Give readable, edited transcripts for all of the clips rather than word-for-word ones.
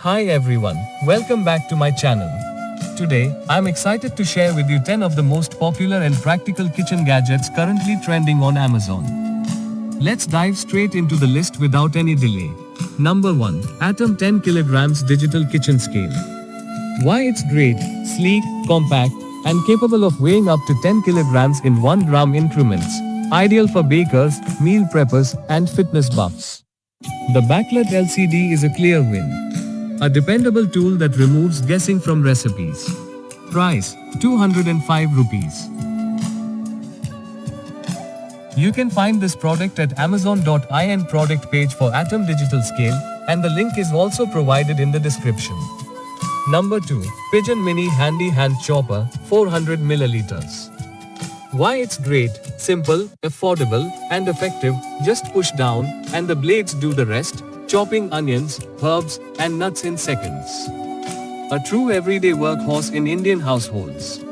Hi everyone, welcome back to my channel. Today, I'm excited to share with you 10 of the most popular and practical kitchen gadgets currently trending on Amazon. Let's dive straight into the list without any delay. Number 1. Atom 10 kilograms Digital Kitchen Scale. Why it's great, sleek, compact, and capable of weighing up to 10 kilograms in 1 gram increments. Ideal for bakers, meal preppers, and fitness buffs. The backlit LCD is a clear win. A dependable tool that removes guessing from recipes. Price, 205 rupees. You can find this product at amazon.in product page for Atom Digital Scale, and the link is also provided in the description. Number 2. Pigeon Mini Handy Hand Chopper, 400 milliliters. Why it's great, simple, affordable, and effective. Just push down, and the blades do the rest, chopping onions, herbs, and nuts in seconds. A true everyday workhorse in Indian households.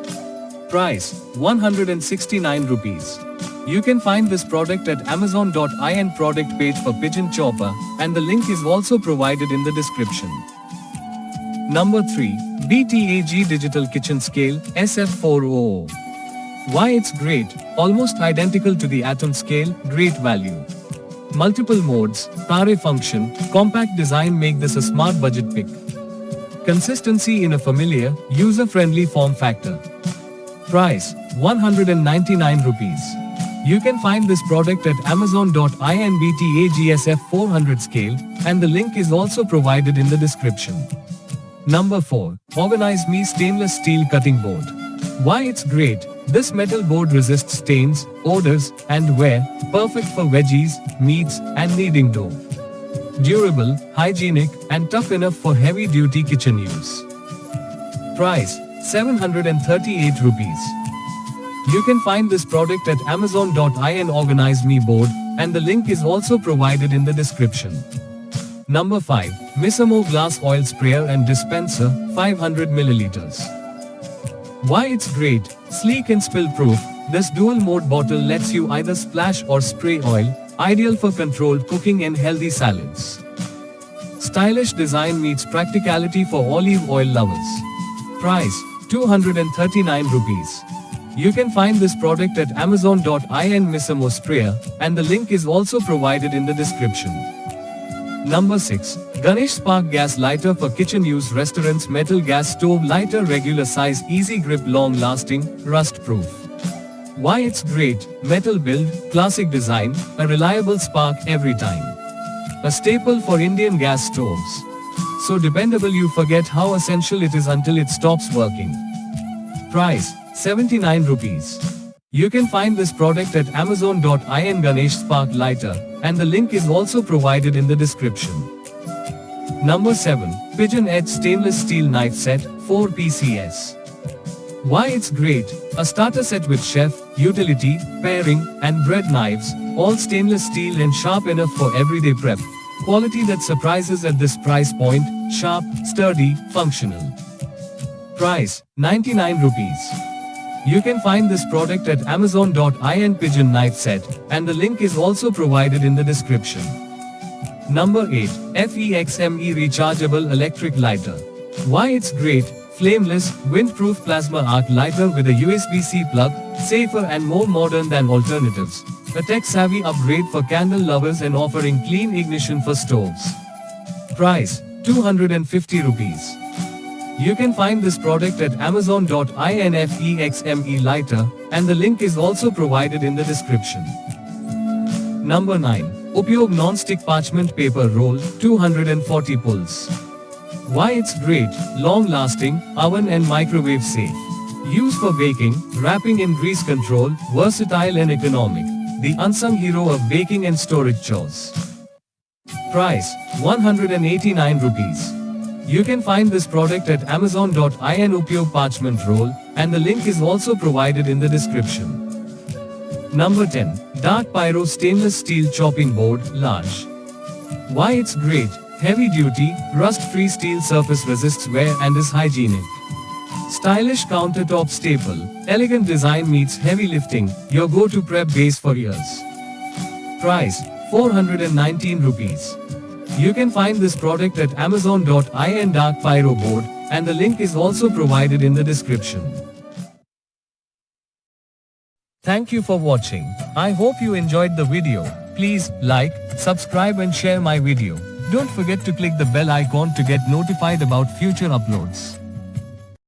Price, 169 rupees. You can find this product at amazon.in product page for Pigeon Chopper, and the link is also provided in the description. Number 3. BTAG Digital Kitchen Scale, SF400. Why it's great, almost identical to the Atom scale, great value. Multiple modes, Tare function, compact design make this a smart budget pick. Consistency in a familiar, user-friendly form factor. Price, 199 rupees. You can find this product at amazon.in BTAGSF 400 scale, and the link is also provided in the description. Number 4. Organize Me Stainless Steel Cutting Board. Why it's great, this metal board resists stains, odors, and wear, perfect for veggies, meats, and kneading dough. Durable, hygienic, and tough enough for heavy-duty kitchen use. Price, 738 rupees. You can find this product at amazon.in Organize Me board, and the link is also provided in the description. Number 5. Missimo Glass Oil Sprayer and Dispenser, 500 milliliters. Why it's great, sleek and spill-proof, this dual-mode bottle lets you either splash or spray oil, ideal for controlled cooking and healthy salads. Stylish design meets practicality for olive oil lovers. Price, 239 rupees. You can find this product at amazon.in Missimo Sprayer, and the link is also provided in the description. Number 6. Ganesh Spark Gas Lighter for Kitchen Use. Restaurants Metal Gas Stove Lighter, regular size, easy grip, long lasting, rust proof. Why it's great, metal build, classic design, a reliable spark every time. A staple for Indian gas stoves. So dependable you forget how essential it is until it stops working. Price, 79 rupees. You can find this product at amazon.in Ganesh Spark Lighter, and the link is also provided in the description. Number 7. Pigeon Edge Stainless Steel Knife Set, 4 PCS. Why it's great, a starter set with chef, utility, pairing, and bread knives, all stainless steel and sharp enough for everyday prep. Quality that surprises at this price point, sharp, sturdy, functional. Price, 99 rupees. You can find this product at amazon.in Pigeon Knife Set, and the link is also provided in the description. Number 8. FEXME Rechargeable Electric Lighter. Why it's great, flameless, windproof plasma arc lighter with a USB-C plug, safer and more modern than alternatives. A tech-savvy upgrade for candle lovers and offering clean ignition for stoves. Price, 250 rupees. You can find this product at amazon.in FEXME Lighter, and the link is also provided in the description. Number 9. Upyog Non-Stick Parchment Paper Roll, 240 pulls. Why it's great, long-lasting, oven and microwave safe. Used for baking, wrapping and grease control, versatile and economic. The unsung hero of baking and storage chores. Price, 189 rupees. You can find this product at amazon.in Upyog Parchment Roll, and the link is also provided in the description. Number 10. Dark Pyro Stainless Steel Chopping Board, large. Why it's great, heavy duty, rust-free steel surface, resists wear and is hygienic. Stylish countertop staple, elegant design meets heavy lifting, your go-to prep base for years. Price, 419 rupees. You can find this product at amazon.in Dark Pyro board, and the link is also provided in the description. Thank you for watching. I hope you enjoyed the video. Please like, subscribe and share my video. Don't forget to click the bell icon to get notified about future uploads.